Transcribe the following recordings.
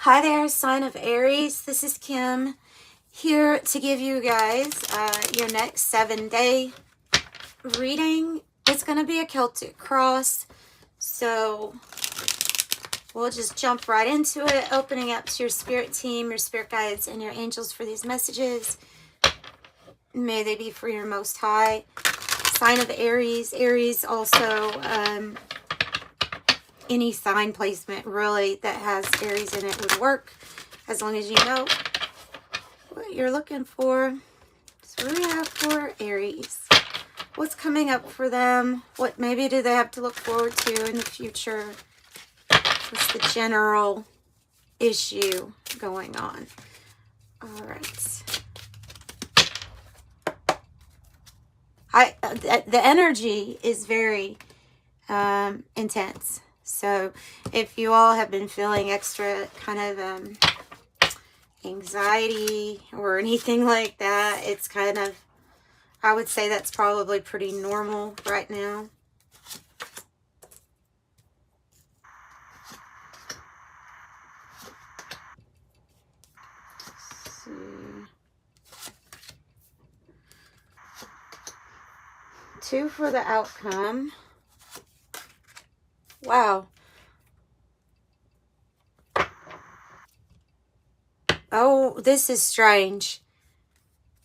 Hi there, sign of Aries. This is Kim here to give you guys your next 7-day reading. It's going to be a Celtic cross, so we'll just jump right into it, opening up to your spirit team, your spirit guides, and your angels for these messages. May they be for your most high. Sign of Aries. Aries also... any sign placement really that has Aries in it would work, as long as you know what you're looking for. So what do we have for Aries? What's coming up for them? What maybe do they have to look forward to in the future? What's the general issue going on? All right. The energy is very intense. So if you all have been feeling extra kind of anxiety or anything like that, it's kind of, I would say that's probably pretty normal right now. Let's see. 2 for the outcome. Wow. Oh, this is strange.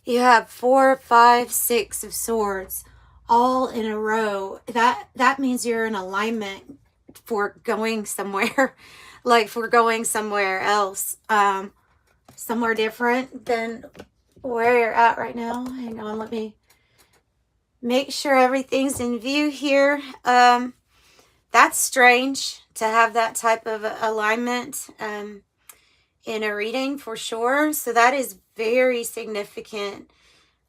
You have 4, 5, 6 of swords all in a row. That means you're in alignment for going somewhere, like for going somewhere else, somewhere different than where you're at right now. Hang on, let me make sure everything's in view here. That's strange to have that type of alignment in a reading for sure. So that is very significant.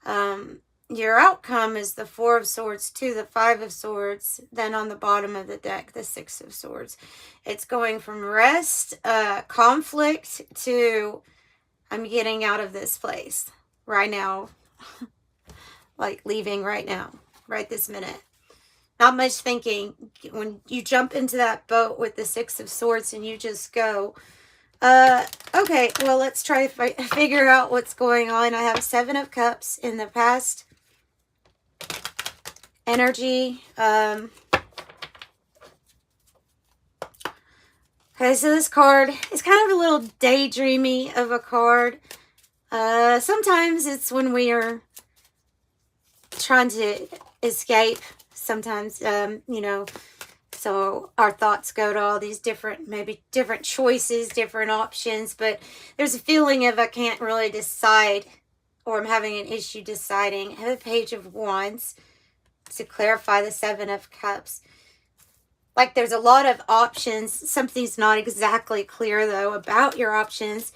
Your outcome is the 4 of swords to the 5 of swords. Then on the bottom of the deck, the 6 of swords. It's going from rest, conflict to I'm getting out of this place right now. Like leaving right now, right this minute. Not much thinking. When you jump into that boat with the 6 of swords and you just go. Okay, well, let's try to figure out what's going on. I have 7 of cups in the past. Energy. Okay, so this card is kind of a little daydreamy of a card. Sometimes it's when we are trying to escape. Sometimes, you know, so our thoughts go to all these different, maybe different choices, different options, but there's a feeling of I can't really decide, or I'm having an issue deciding. I have a Page of Wands to clarify the 7 of Cups. Like there's a lot of options. Something's not exactly clear though about your options.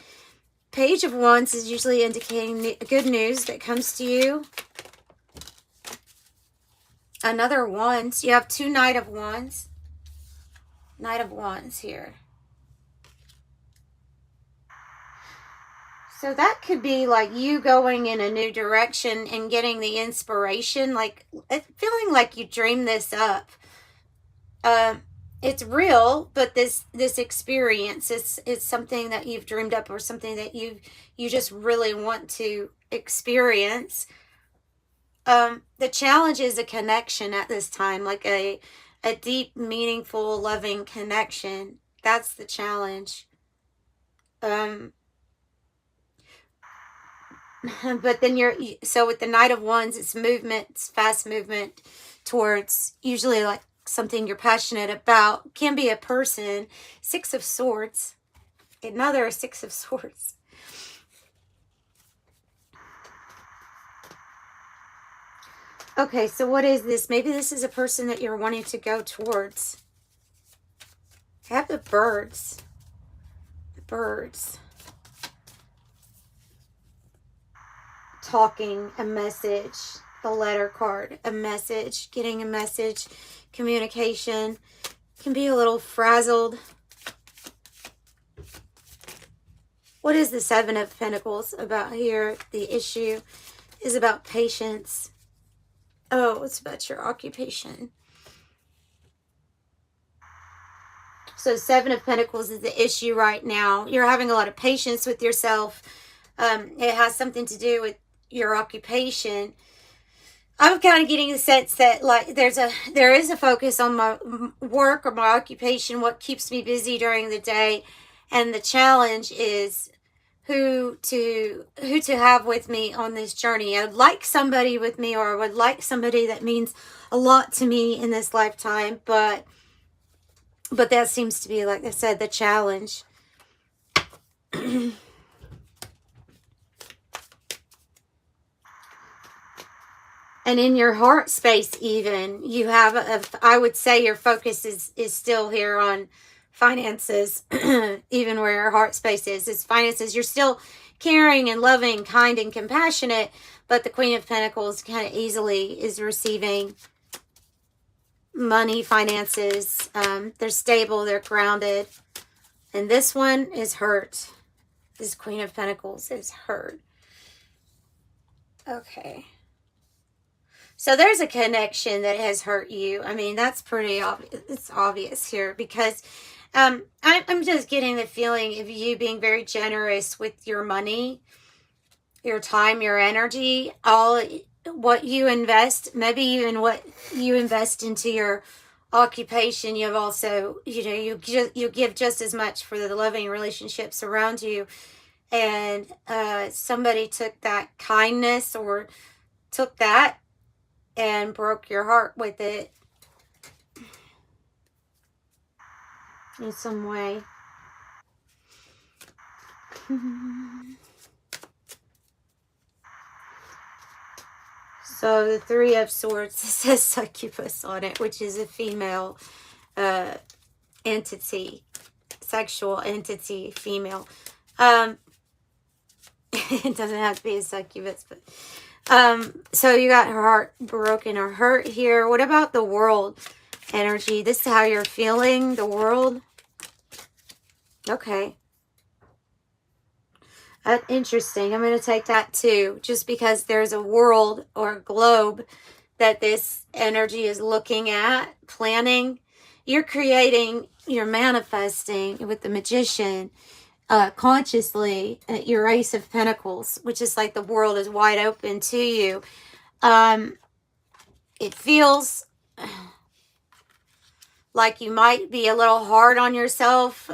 Page of Wands is usually indicating good news that comes to you. Another Wands. You have 2 Knight of Wands. Knight of Wands here. So that could be like you going in a new direction and getting the inspiration, like feeling like you dreamed this up. It's real, but this experience it's something that you've dreamed up, or something that you just really want to experience. The challenge is a connection at this time, like a deep, meaningful, loving connection. That's the challenge. But then so with the Knight of Wands, it's movement, it's fast movement towards usually like something you're passionate about. Can be a person. 6 of Swords. Another 6 of Swords. Okay, so what is this? Maybe this is a person that you're wanting to go towards. I have the birds. The birds. Talking, a message. The letter card, a message. Getting a message. Communication. Can be a little frazzled. What is the 7 of Pentacles about here? The issue is about patience. Oh, it's about your occupation. So 7 of Pentacles is the issue right now. You're having a lot of patience with yourself. It has something to do with your occupation. I'm kind of getting the sense that like there is a focus on my work or my occupation, what keeps me busy during the day, and the challenge is who to have with me on this journey. I would like somebody with me, or I would like somebody that means a lot to me in this lifetime, but that seems to be, like I said, the challenge. And in your heart space, even, you have, I would say your focus is still here on finances, even where your heart space is finances. You're still caring and loving, kind and compassionate, but the Queen of Pentacles kind of easily is receiving money, finances. They're stable, they're grounded. And this one is hurt. This Queen of Pentacles is hurt. Okay. So there's a connection that has hurt you. I mean, that's pretty obvious. It's obvious here because I'm just getting the feeling of you being very generous with your money, your time, your energy, all what you invest, maybe even what you invest into your occupation. You've also, you give just as much for the loving relationships around you. And somebody took that kindness or took that and broke your heart with it in some way. So the 3 of Swords says succubus on it, which is a female entity, sexual entity, female. It doesn't have to be a succubus, but so you got her heart broken or hurt here. What about the world energy? This is how you're feeling, the world. Okay. That's interesting. I'm going to take that too, just because there's a world or a globe that this energy is looking at, planning. You're creating, you're manifesting with the Magician consciously at your Ace of Pentacles, which is like the world is wide open to you. It feels like you might be a little hard on yourself.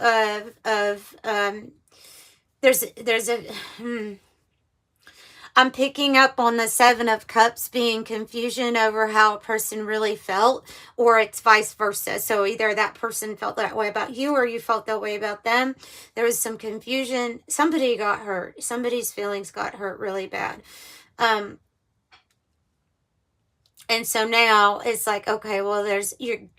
I'm picking up on the 7 of Cups being confusion over how a person really felt, or it's vice versa. So either that person felt that way about you or you felt that way about them. There was some confusion. Somebody got hurt. Somebody's feelings got hurt really bad. And so now it's like, okay, well,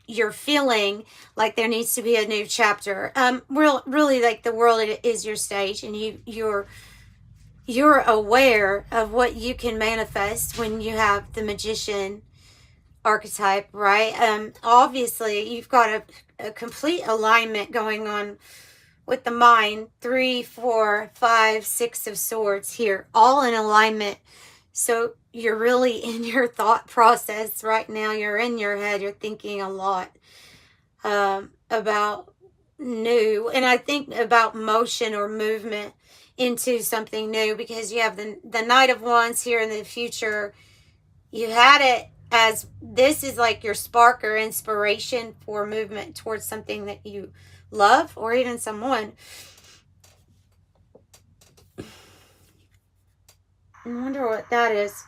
you're feeling like there needs to be a new chapter. Really like the world is your stage, and you're aware of what you can manifest when you have the Magician archetype, right? Obviously, you've got a complete alignment going on with the mind. 3, 4, 5, 6 of Swords here, all in alignment. So you're really in your thought process right now. You're in your head. You're thinking a lot about new. And I think about motion or movement into something new, because you have the Knight of Wands here in the future. You had it as this is like your spark or inspiration for movement towards something that you love, or even someone. I wonder what that is.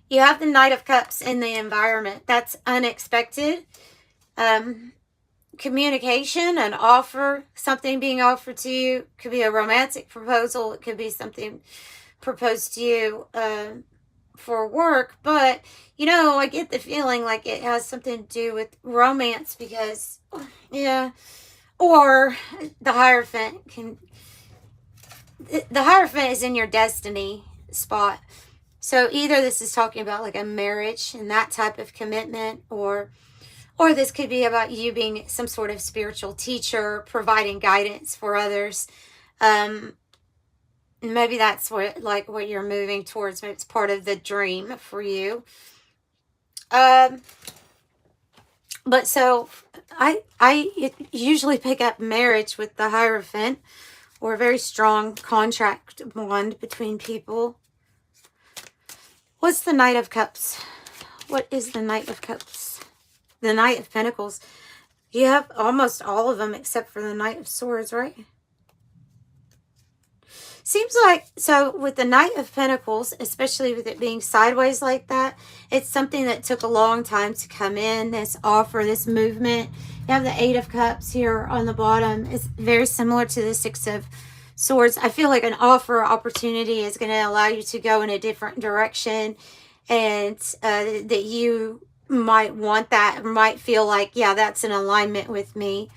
You have the Knight of Cups in the environment. That's unexpected. Communication, an offer, something being offered to you. Could be a romantic proposal. It could be something proposed to you for work. But, I get the feeling like it has something to do with romance, because, yeah. Or the Hierophant can... The Hierophant is in your destiny spot. So either this is talking about like a marriage and that type of commitment, or this could be about you being some sort of spiritual teacher, providing guidance for others. Maybe that's what you're moving towards. Maybe it's part of the dream for you. But so I usually pick up marriage with the Hierophant, or a very strong contract bond between people. What's the Knight of Cups? What is the Knight of Cups? The Knight of Pentacles. You have almost all of them except for the Knight of Swords, right? Seems like, so with the Knight of Pentacles, especially with it being sideways like that, it's something that took a long time to come in, this offer, this movement. You have the Eight of Cups here on the bottom. It's very similar to the Six of Swords. I feel like an offer opportunity is going to allow you to go in a different direction, and that you might want that, might feel like, yeah, that's in alignment with me.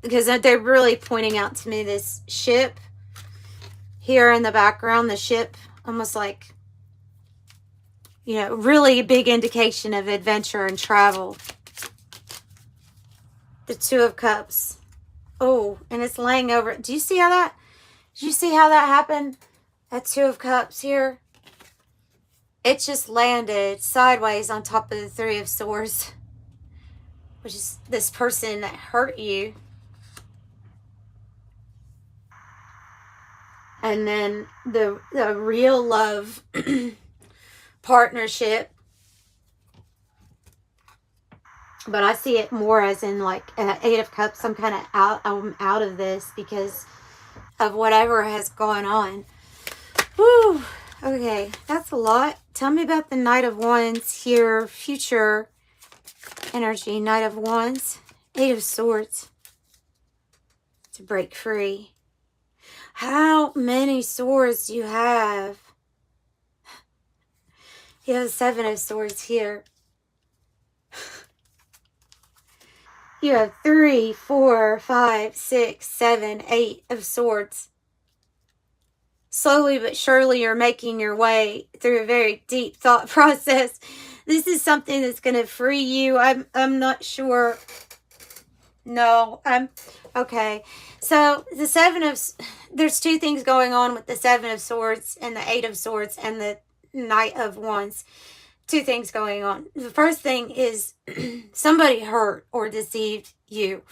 Because they're really pointing out to me this ship here in the background, the ship, almost like, you know, really a big indication of adventure and travel. The Two of Cups. Oh, and it's laying over. Do you see how that, did you see how that happened? That Two of Cups here. It just landed sideways on top of the Three of Swords, which is this person that hurt you. And then the real love partnership. But I see it more as in like Eight of Cups. I'm kind of out of this because of whatever has gone on. Whew. Okay, that's a lot. Tell me about the Knight of Wands here. Future energy. Knight of Wands. Eight of Swords. To break free. How many swords do you have? You have Seven of Swords here. You have 3, 4, 5, 6, 7, 8 of Swords. Slowly but surely you're making your way through a very deep thought process. This is something that's going to free you. I'm not sure. No, okay. So the there's two things going on with the Seven of Swords and the Eight of Swords and the Knight of Wands. Two things going on. The first thing is somebody hurt or deceived you,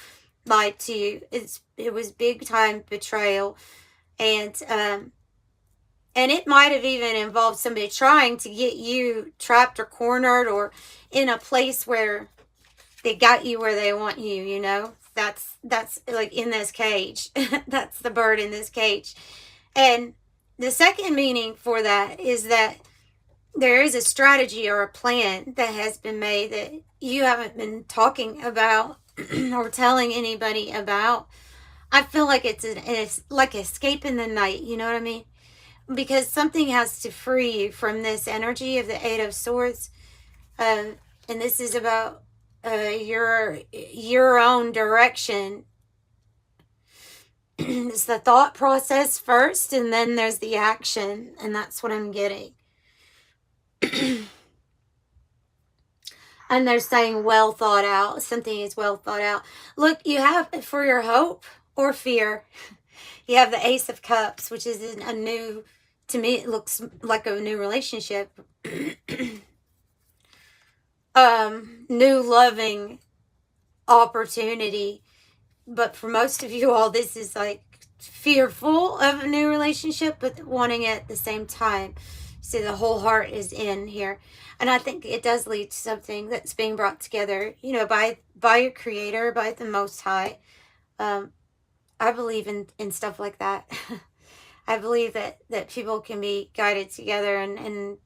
lied to you. It was big time betrayal, and it might have even involved somebody trying to get you trapped or cornered or in a place where they got you where they want you, you know. That's like in this cage. That's the bird in this cage. And the second meaning for that is that there is a strategy or a plan that has been made that you haven't been talking about or telling anybody about. I feel like it's like escape in the night, you know what I mean? Because something has to free you from this energy of the Eight of Swords. And this is about your own direction. It's the thought process first, and then there's the action, and that's what I'm getting. And they're saying well thought out. Something is well thought out. Look, you have, for your hope or fear, you have the Ace of Cups, which is a new, to me it looks like a new relationship. New loving opportunity. But for most of you all, this is like fearful of a new relationship, but wanting it at the same time. See, the whole heart is in here. And I think it does lead to something that's being brought together, you know, by your Creator, by the Most High. I believe in stuff like that. I believe that people can be guided together, and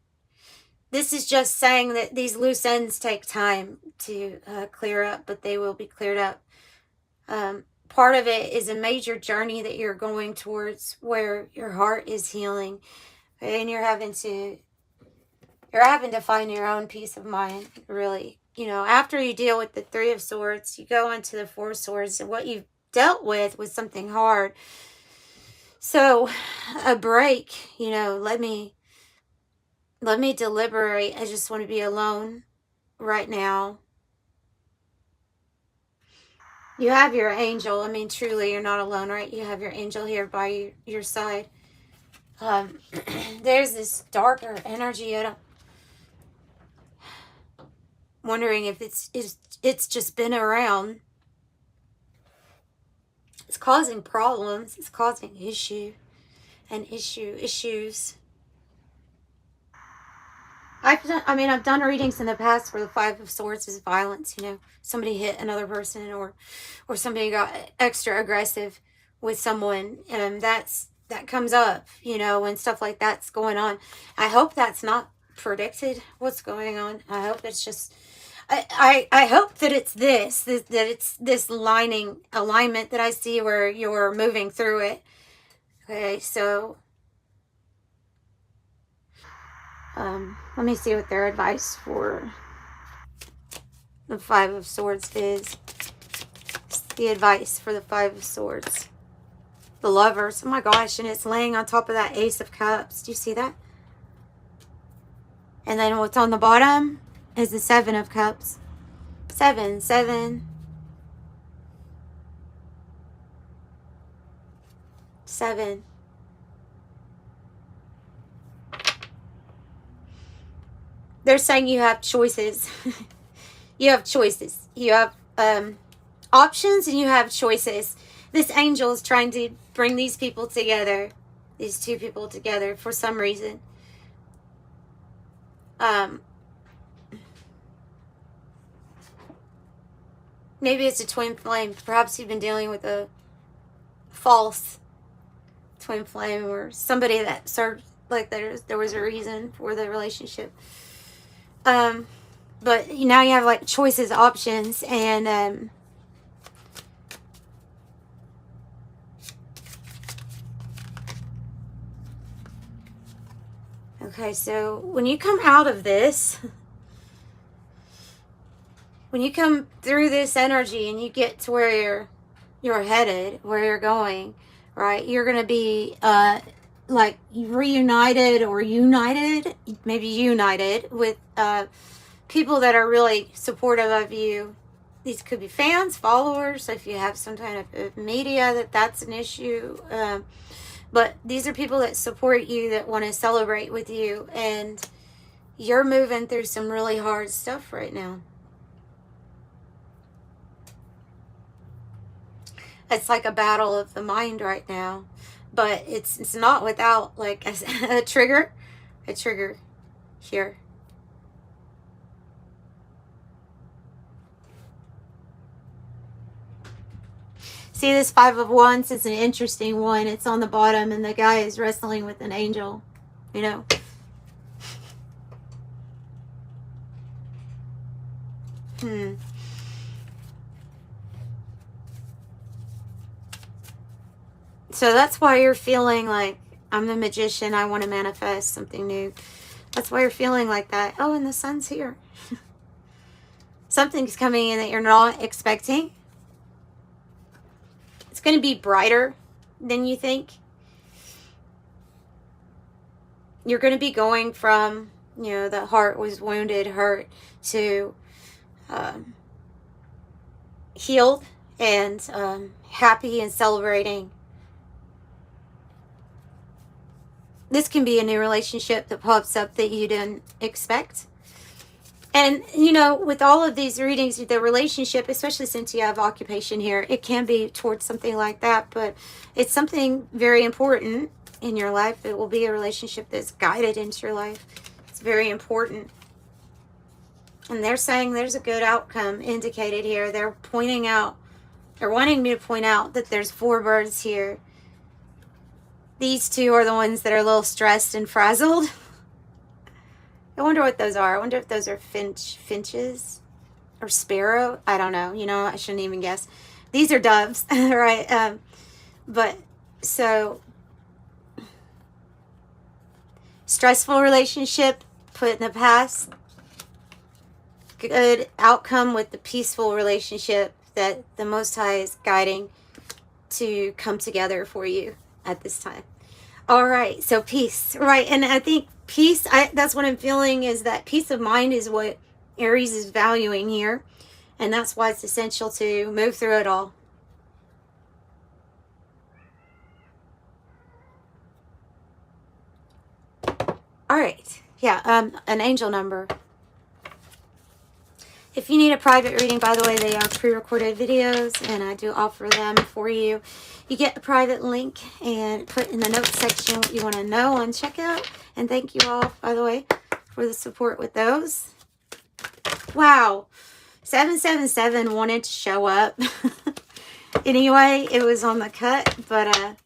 this is just saying that these loose ends take time to clear up, but they will be cleared up. Part of it is a major journey that you're going towards where your heart is healing, and you're having to find your own peace of mind, really. You know, after you deal with the Three of Swords, you go into the Four of Swords, and what you've dealt with was something hard. So a break, you know, let me deliberate. I just want to be alone right now. You have your angel. I mean, truly, you're not alone, right? You have your angel here by your side. There's this darker energy. wondering if it's just been around. It's causing problems. It's causing issues. I've done readings in the past where the Five of Swords is violence. You know, somebody hit another person, or somebody got extra aggressive with someone, and that comes up. You know, when stuff like that's going on. I hope that's not predicted. What's going on? I hope it's just. I hope that it's this alignment that I see where you're moving through it. Okay, so let me see what their advice for the Five of Swords is. The advice for the Five of Swords. The Lovers. Oh my gosh, and it's laying on top of that Ace of Cups. Do you see that? And then what's on the bottom is the Seven of Cups. Seven. They're saying you have choices. You have choices. You have options, and you have choices. This angel is trying to bring these people together. These two people together for some reason. Maybe it's a twin flame. Perhaps you've been dealing with a false twin flame, or somebody that served like there was a reason for the relationship. But now you have like choices, options, and okay, so when you come out of this, when you come through this energy and you get to where you're headed, where you're going, right? You're going to be like reunited or united, maybe united with people that are really supportive of you. These could be fans, followers, if you have some kind of media that's an issue. But these are people that support you, that want to celebrate with you, and you're moving through some really hard stuff right now. It's like a battle of the mind right now, but it's not without like a trigger here. See, this Five of Wands is an interesting one. It's on the bottom, and the guy is wrestling with an angel, you know. So that's why you're feeling like, I'm the magician, I want to manifest something new. That's why you're feeling like that. Oh, and the sun's here. Something's coming in that you're not expecting. It's going to be brighter than you think. You're going to be going from, you know, the heart was wounded, hurt, to healed and happy and celebrating. This can be a new relationship that pops up that you didn't expect. And, you know, with all of these readings, the relationship, especially since you have occupation here, it can be towards something like that. But it's something very important in your life. It will be a relationship that's guided into your life. It's very important. And they're saying there's a good outcome indicated here. They're pointing out, they're wanting me to point out that there's 4 birds here. These 2 are the ones that are a little stressed and frazzled. I wonder what those are. I wonder if those are finches or sparrow. I don't know. You know, I shouldn't even guess. These are doves, right? But so stressful relationship put in the past. Good outcome with the peaceful relationship that the Most High is guiding to come together for you at this time. All right, so peace, right? And I think peace, that's what I'm feeling, is that peace of mind is what Aries is valuing here. And that's why it's essential to move through it all. All right, yeah, an angel number. If you need a private reading, by the way, they are pre-recorded videos, and I do offer them for you. You get the private link and put in the notes section what you want to know and check out. And thank you all, by the way, for the support with those. Wow. 777 wanted to show up. Anyway, it was on the cut, but I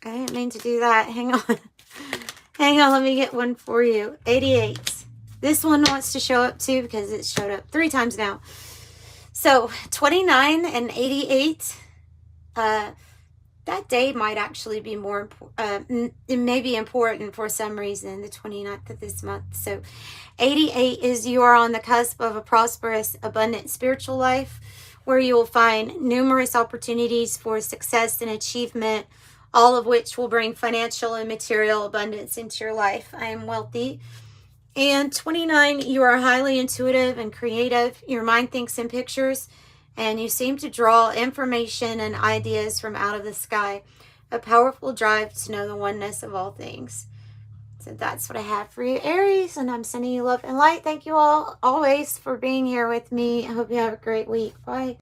didn't mean to do that. Hang on. Hang on, let me get one for you. 88. This one wants to show up too because it showed up 3 times now. So 29 and 88. That day might actually be more important. It may be important for some reason, the 29th of this month. So 88 is you are on the cusp of a prosperous, abundant spiritual life where you will find numerous opportunities for success and achievement, all of which will bring financial and material abundance into your life. I am wealthy. And 29, you are highly intuitive and creative. Your mind thinks in pictures, and you seem to draw information and ideas from out of the sky. A powerful drive to know the oneness of all things. So that's what I have for you, Aries, and I'm sending you love and light. Thank you all always for being here with me. I hope you have a great week. Bye.